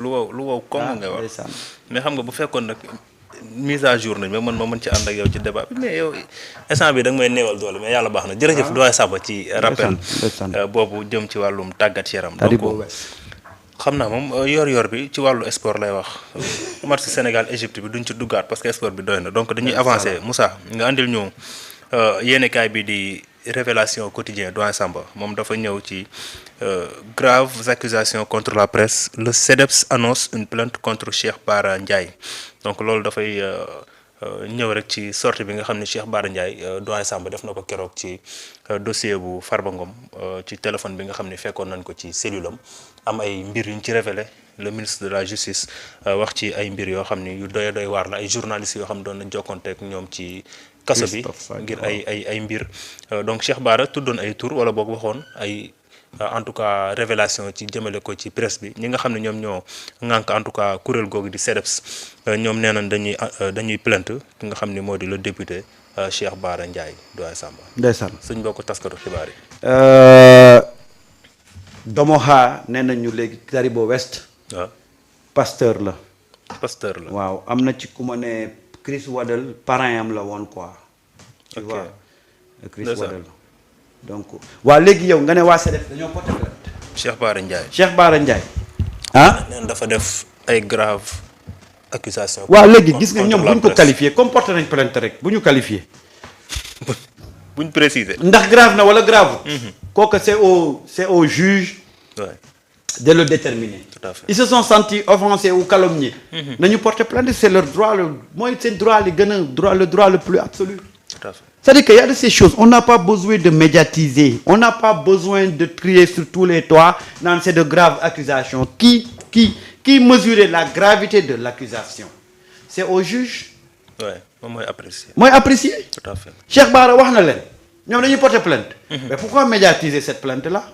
lu wow kong ngay wax ndeysaan. mais xam nga bu fekkoon nag mise à jour nañ ma mën ci ànd ak yow ci débat bi mais yow instant bi da nga may néewal doole mais yàlla baax na jërëjëf doyen Samba ci rappel boobu jëm ci wàllum tàggat yaram donc xam naa moom yor bi ci wàllu sport lay wax match Sénégal Égypte bi duñ ci duggaat parce que sport bi doy na donc dañuy avancer Moussa nga andil ñu yéenekaay bi di révélation quotidien doyen Samba moom dafa ñëw ci graves accusations contre la presse le CDEPS annonce une plainte contre Cheikh Bara Ndiaye donc loolu dafay ñëw rek ci sortie bi nga xam ne Cheikh Bara Ndiaye doyen Samba def na ko keroog ci dossier bu Farba Ngom ci téléphone bi nga xam ne fekkoon nañ ko ci cellule am ay mbir yuñ ci révélé le ministre de la justice wax ci ay mbir yoo xam ni yu doy waar la ay journalistes yoo xam ne doon nañ jokkonteek ñoom ci kaso bi ngir ay mbir donc Cheikh Bara tuddoon ay tur wala boog waxoon ay en tout cas révélation ci jëmale ko ci presse bi ñi nga xam ne ñoom ñoo ŋànk en tout cas kuréel googu di CDEPS ñoom nee nañ dañuy plainte ki nga xam ni moo di le député Cheikh Bara Ndiaye doyen Samba. ndeysaan suñ mbokku taskatu xibaar yi. Domoha nee nañu léegi Taribo West. waaw pasteur la. waaw am na ci ku ma ne Chris Waddle parrain am la woon quoi. tu vois Chris Waddle. donc waa léegi yow nga ne waa CDEPS dañoo porté plainte. Cheikh Bara Ndiaye. Cheikh Bara Ndiaye. neen dafa def ay grave accusation. waaw léegi gis nga ñoom bu ñu ko qualifié comme porté nañ plainte rek bu ñu qualifié. bu ñu préciser. ndax grave na wala grave. kooku c'est au juge. de le déterminer. Tout à fait. Ils se sont sentis offensés ou calomniés. nañu porté plainte c'est leur droit mooy seen droit li gën a le droit le plus absolu. Tout à fait. C'est-à-dire qu'il y a de ces choses, on n'a pas besoin de médiatiser, on n'a pas besoin de crier sur tous les toits dans ces de graves accusations. Qui mesurait la gravité de l'accusation? C'est au juge. Oui, moom mooy apprécier. Mooy apprécier. Tout à fait. Cheikh Bara wax na leen ñoom dañuy porter plainte. Mais pourquoi médiatiser cette plainte-là?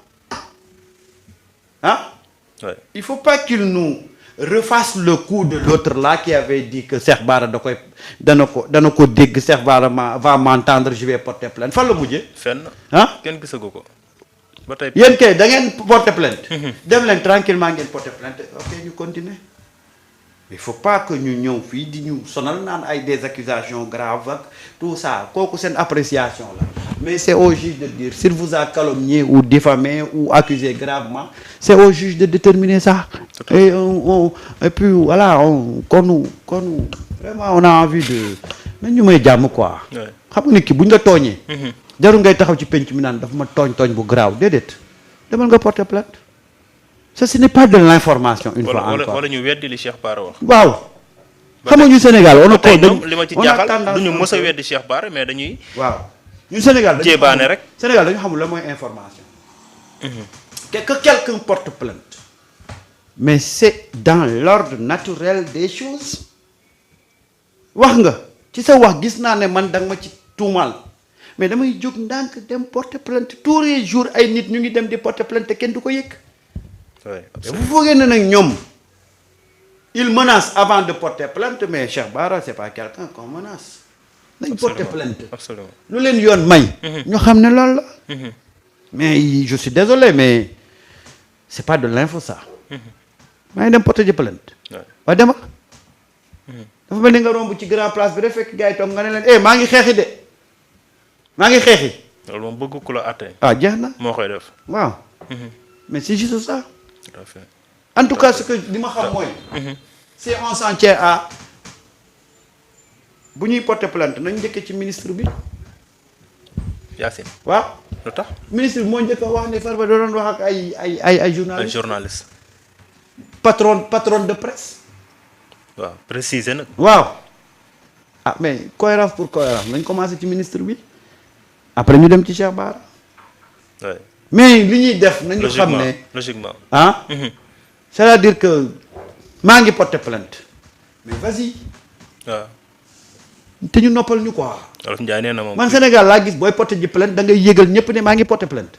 Hein? Oui. Il faut pas qu'il nous refasse le coup de l'autre là qui avait dit que Cheikh Bara dana ko dégg Cheikh Bara va m'entendre je vais porter plainte fan la mujjee. fenn. ah kenn gisagu ko. ba tey yéen kay da ngeen porter plainte. dem leen tranquillement ngeen porter plainte ok ñu continuer. il faut pas que ñu ñëw fii di ñu sonal naan ay des accusations graves ak tout ça kooku seen appréciation la mais c'est au juge de dire s'il vous a calomnié ou diffamé ou accusé gravement c'est au juge de déterminer ça. Et puis voilà kon vraiment on a envie de nañ ñu may jàmm quoi. xam nga nit ki buñ la tooñee. jarul ngay taxaw ci penc mi naan dafa ma tooñ bu grave déedéet demal nga porter plainte. Ça ce n'est pas de l'information une fois encore wala ñu weddi li Cheikh Bara wax. waaw xam nga ñu Sénégal on a ko li ma ci jaaxal du ñu mës a weddi Cheikh Bara mais dañuy. waaw ñun Sénégal dañu jéebaane rek. Sénégal dañu xamul la mooy information. que quelqu'un porte plainte. mais c'est dans l'ordre naturel des choses. wax nga ci sa wax gis naa ne man danga ma ci tuumaal mais damay jóg ndànk dem porter plainte tous les jours ay nit ñu ngi dem di porter plainte te kenn du ko yëg. oui bu foogee ne nag ñoom il menace avant de porter plainte mais Cheikh Bara c'est pas quelqu'un qu'on menace. nañ porter plainte. absolument lu leen yoon may. ñu xam ne loolu la. mais je suis désolé mais c'est pas de l'info ça. maa ngi dem porter ji plainte. waaye demal. dafa mel ni nga romb ci grand place bi rek fekk gars yi toog nga ne leen maa ngi xeexi de maa ngi xeexi. loolu moom bëgg ku la àtte. jeex na moo koy def. waaw. mais c'est juste ça. tout à fait. en tout cas ce que li ma xam mooy. si on s'en tient à bu ñuy porter plainte nañ njëkkee ci ministre bi. Yacine. waaw. lu tax. ministre bi moo njëkk a wax ne Farba da doon wax ak ay journalistes. ay journalistes. patron de presse. waaw préciser nag. waaw. mais cohérence pour cohérence nañ commencé ci ministre bi. après ñu dem ci Cheikh Bara. oui. mais li ñuy def nañu xam ne logiquement. c'est-à-dire que maa ngi porter plainte mais vas-y. waaw. te ñu noppal ñu quoi. Wolof Njaay nee na moom. man Sénégal laa gis booy porter ji plainte da ngay yégal ñëpp ne maa ngi porter plainte.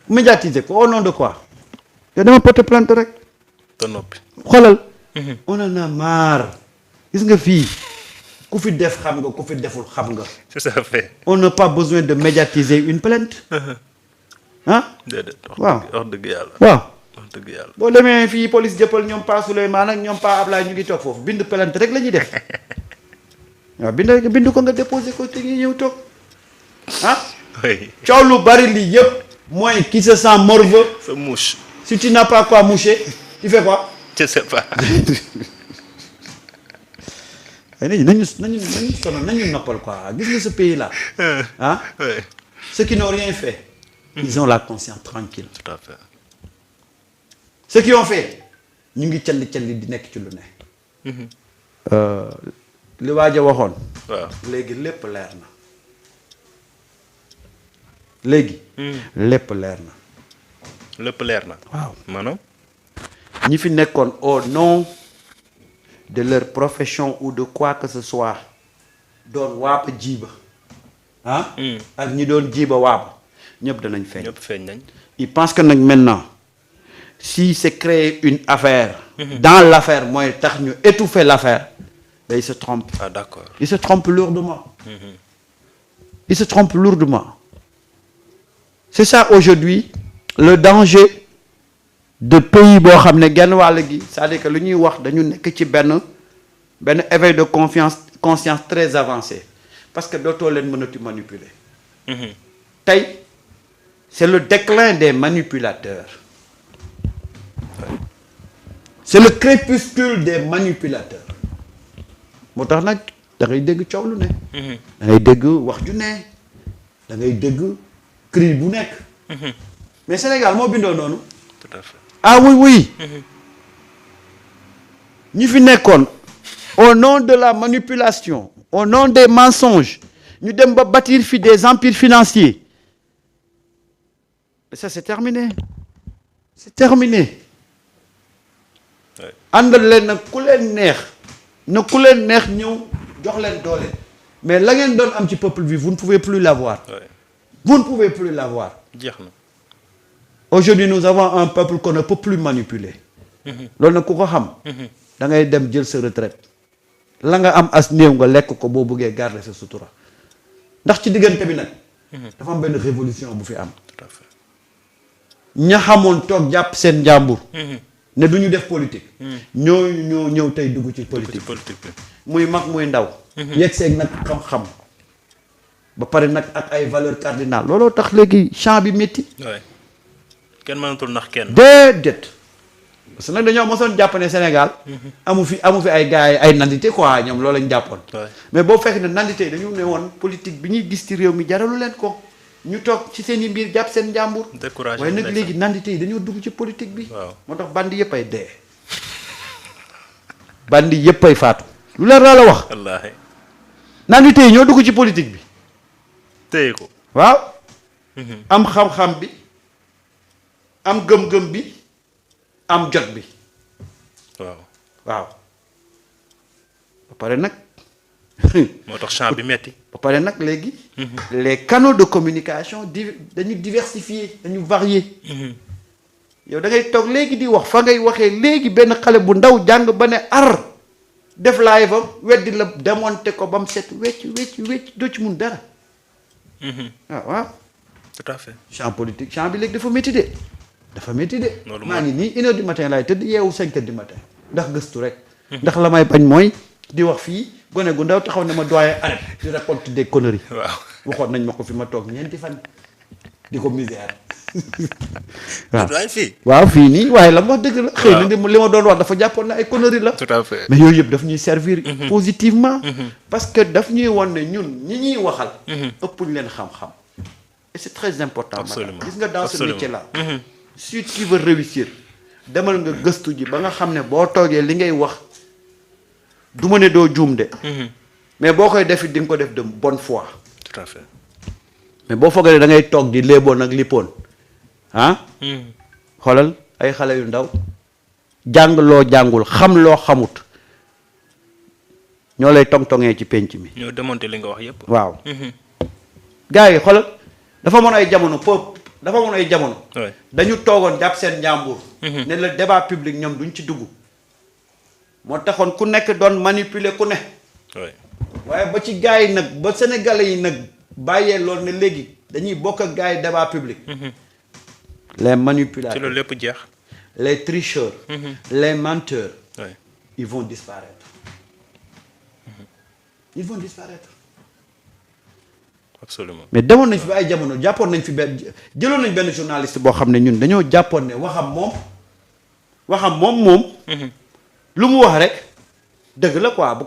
médiatiser ko au nom de quoi. yow dama porter plainte rek. te noppi. xoolal. on en a marre. gis nga fii ku fi def xam nga ku fi deful xam nga. c'est ça fait. on n'a pas besoin de médiatiser une plainte. déedéet. waaw wax dëgg yàlla. waaw wax dëgg yàlla. boo demee fii police jëppal ñoom Pa Souleymane ak ñoom Pa Ablaye ñu ngi toog foofu bind plainte rek la ñuy def waaw bind ko nga déposé ko te ngi ñëw toog ah. oui. coow lu bari lii yëpp mooy qui se sent morveux. sa mouche. si tu n'as pas quoi moucher tu fais quoi. je sais pas. nañu sonal nañu noppal quoi gis nga ce pays là. ah. oui. ceux qui n'ont rien fait. ils ont la conscience tranquille. tout à fait. ceux qui ont fait ñu ngi calli di nekk ci lu ne. li waaj a waxoon. waaw léegi lépp leer na. léegi. lépp leer na. lépp leer na. waaw maanaam. ñi fi nekkoon au nom de leur profession ou de quoi que ce soit doon waapa jiiba ah. ak ñi doon jiiba waapa ñëpp danañ feeñ. ñëpp feeñ nañ. il pense que nag maintenant si c'est créer une affaire. dans l'affaire mooy tax ñu étouffer l'affaire. il se trompe. ah d'accord. il se trompe lourdement. il se trompe lourdement. c'est ça aujourd'hui le danger de pays boo xam ne genn wàll gi c'est-à-dire que lu ñuy wax dañu nekk ci benn éveil de conscience très avancé parce que dootoo leen mënati manipuler. tey c'est le déclin des manipulateurs. c'est le crépuscule des manipulateurs. moo tax nag da ngay dégg coow lu ne. da ngay dégg wax ju ne. da ngay dégg cri bu nekk. mais Sénégal moo bindoo noonu. tout à fait. ah oui. ñi fi nekkoon au nom de la manipulation au nom des mensonges ñu dem ba bâtir fi des empires financiers et ça c'est terminé. c'est terminé. àndal leen nag ku leen neex. na ku leen neex ñëw jox leen doole mais la ngeen doon am ci peuple bi vous ne pouvez plus l'avoir. vous ne pouvez plus l'avoir. jeex na. aujourd'hui nous avons un peuple qu'on ne peut plus manipuler. loolu nag ku ko xam. da ngay dem jël sa retraite. la nga am as néew nga lekk ko boo bëggee garder sa sutura ndax ci diggante bi nag. dafa am benn révolution bu fi am. tout à fait. ña xamoon toog jàpp seen njàmbur. ne du ñu def politique. ñoo ñëw tey dugg ci politique. bi. muy mag muy ndaw. yegg seeg nag xam-xam. ba pare nag ak ay valeurs cardinales looloo tax léegi champ bi métti. waay kenn mënatul nax kenn. déedéet parce que nag dañoo mosoon jàpp ne Sénégal. amu fi ay gars yi ay nandite quoi ñoom loolu lañ jàppoon. mais boo fekk ne nandite yi dañu ne woon politique bi ñuy gis ci réew mi jaralu leen ko ñu toog ci seen i mbir jàpp seen njàmbur. découragé waaye nag léegi nandite yi dañoo dugg ci politique bi. waaw moo tax bandi yëpp ay dee. bandi yëpp ay faatu. lu leer laa la wax. wallaahi. nandite yi ñoo dugg ci politique bi. téye ko. waaw. am xam-xam bi. am gëm-gëm bi. am jot bi. waaw. ba pare nag. moo tax champ bi metti. ba pare nag léegi. les canaux de communication dañu diversifier dañu varier. yow da ngay toog léegi di wax fa ngay waxee léegi benn xale bu ndaw jàng ba ne ar def live am weddi la démonter ko ba mu set wecc doo ci mun dara. waaw. tout à fait. champ politique champ bi léegi dafa métti de. loolu maa ngi nii 1h du matin laay tëdd yeewu 5h du matin ndax gëstu rek. ndax la may bañ mooy di wax fii gone gu ndaw taxaw ne ma doyen arrête di raconter des conneries. waaw waxoon nañ ma ko fi ma toog ñeenti fan di ko misère. waaw fii. waaw fii nii waaye la ma wax dëgg la. xëy na li ma doon wax dafa jàppoon na ay conneries la. tout à fait. mais yooyu yëpp daf ñuy servir. positivement. parce que daf ñuy won ne ñun ñi ñuy waxal. ëppuñ leen xam-xam. et c'est très important. absolument gis nga dans ce métier là. si tu veux réussir demal nga gëstu ji ba nga xam ne boo toogee li ngay wax du ma ne doo juum de. mais boo koy def it di nga ko def de bonne foi. tout à fait. mais boo foogee da ngay toog di léeboon ak lippoon ah. xoolal ay xale yu ndaw jàng loo jàngul xam loo xamut ñoo lay tong-tongee ci penc mi. ñoo démonter li nga wax yépp. waaw. gars yi xoolal dafa mën ay jamono dafa mën ay jamono. dañu toogoon jàpp seen njàmbur. ne le débat public ñoom duñ ci dugg. moo taxoon ku nekk doon manipuler ku ne. waaye ba ci gars yi nag ba sénégalais yi nag bàyyee loolu ne léegi dañuy bokk ak gars yi débat public. les manipulateurs ci loolu lépp jeex. les tricheurs, les menteurs, oui. ils vont disparaître. Ils vont disparaître. Absolument. mais demoon nañ fi ba ay jamono jàppoon nañ fi jëloon nañ benn journaliste boo xam ne ñun dañoo jàppoon ne waxam moom lu mu wax rek dëgg la quoi bu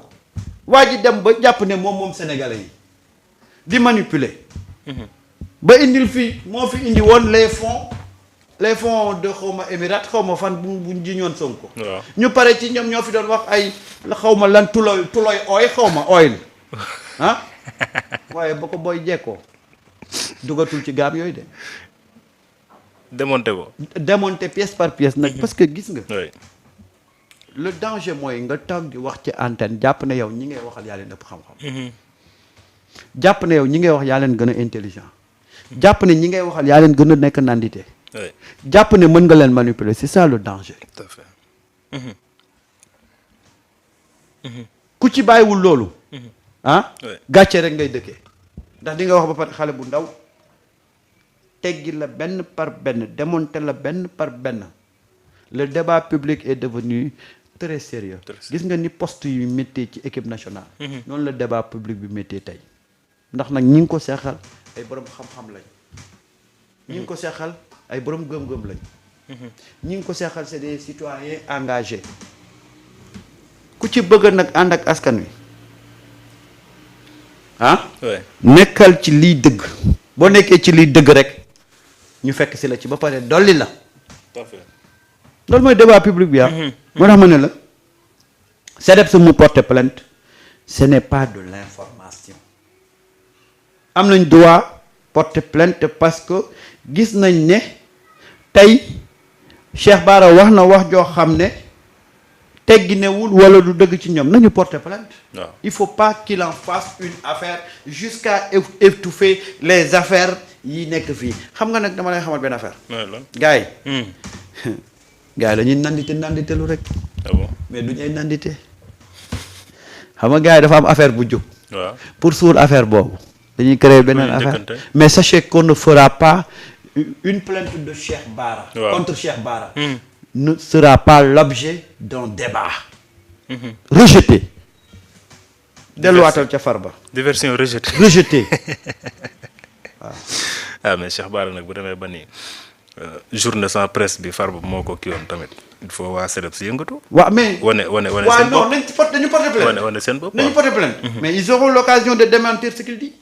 waa ji dem ba jàpp ne moom sénégalais yi di manipuler. ba indil fii moo fi indi woon les fonds de xawma Émirats xawma fan buñ jiñoon Sonko. waaw ñu pare ci ñoom ñoo fi doon wax ay la xawma lan tuloy ooy xawma oil ah waaye ba ko booy jekkoo dugatul ci gaam yooyu de. démonter pièce par pièce nag parce que gis nga. oui. le danger mooy nga toog di wax ci antenne jàpp ne yow ñi ngay waxal yaa leen ëpp xam-xam. jàpp ne yow ñi ngay wax yaa leen gën a intelligent. jàpp ne ñi ngay waxal yaa leen gën a nekk nandite. oui. jàpp ne mën nga leen manipuler c'est ça le danger. tout à fait. ku ci bàyyiwul loolu. ah. oui. gàcce rek ngay dëkkee. ndax di nga wax ba pare xale bu ndaw teggi la benn par benn démonter la benn par benn le débat public est devenu très sérieux. gis nga ni poste yu méttee ci équipe nationale. noonu la débat public bi méttee tey. ndax nag ñi ngi ko seexal ay borom xam-xam lañ. ñi ngi ko seexal ay borom gëm-gëm lañ. ñi ngi ko seexal c'est des citoyens engagés. ku ci bëgg nag ànd ak askan wi ah. oui. nekkal ci liy dëgg. boo nekkee ci liy dëgg rek ñu fekk si la ci ba pare dolli la. tout à fait. loolu mooy débat public bi ah. moo tax ma ne la. CDEPS mu porter plainte ce n'est pas de l'information. am nañ droit porter plainte parce que gis nañ ne tey Cheikh Bara wax na wax joo xam ne tegginewul wala du dëgg ci ñoom nañu porter plainte. waaw. il faut pas qu'il en fasse une affaire jusqu'à étouffer les affaires yi nekk fii xam nga nag dama lay xamal benn affaire. gars yi. gars yi dañuy nanditelu rek. ah bon. mais duñ ay nandite. xam nga gars yi dafa am affaire bu jóg. waaw. pour suul affaire boobu. dañuy créer beneen affaire mais sachez qu'on ne fera pas une plainte de Cheikh Bara. waaw. contre Cheikh Bara. ne sera pas l'objet d'un débat. rejeté. delluwaatal ca Farba. diversion rejetée. rejeté. waaw. ah mais Cheikh Bara nag bu demee ba nii journée sans presse bi Farba moo ko kii woon tamit il faut waa CDEPS yëngatu. waaw mais wane waaw seen bopp non dañu porter plainte. wane seen bopp. nañu porter plainte. mais ils auront l'occasion de démentir ce qu'il dit.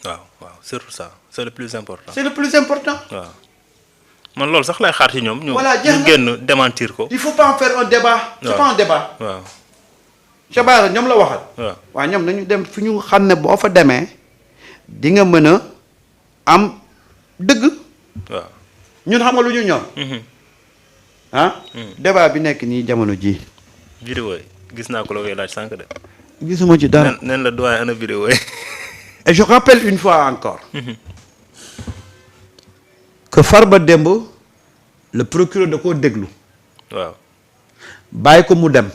waaw surtout ça c'est le plus important. c'est le plus important. waaw man loolu sax lay xaar ci ñoom. voilà jeex na ñu génn démentir ko. il faut pas en faire un débat. c'est pas un débat. waaw. Cheikh Bara ñoom la waxal. waaw. waaw ñoom nañu dem fi ñu xam ne boo fa demee di nga mën a am dëgg. waaw. ñun xam nga lu ñu ñor. ah. débat bi nekk nii jamono ji vidéo yi gis naa ko la koy laaj sànq de. gisuma ci dara. nen la doyen ana vidéo yi. et je rappelle une fois encore. que Farba démb le procureur da koo déglu. waaw. bàyyi ko mu dem.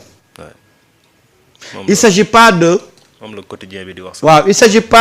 moom il s'agit pas de. moom la quotidien bi di wax. waaw il s'agit pas.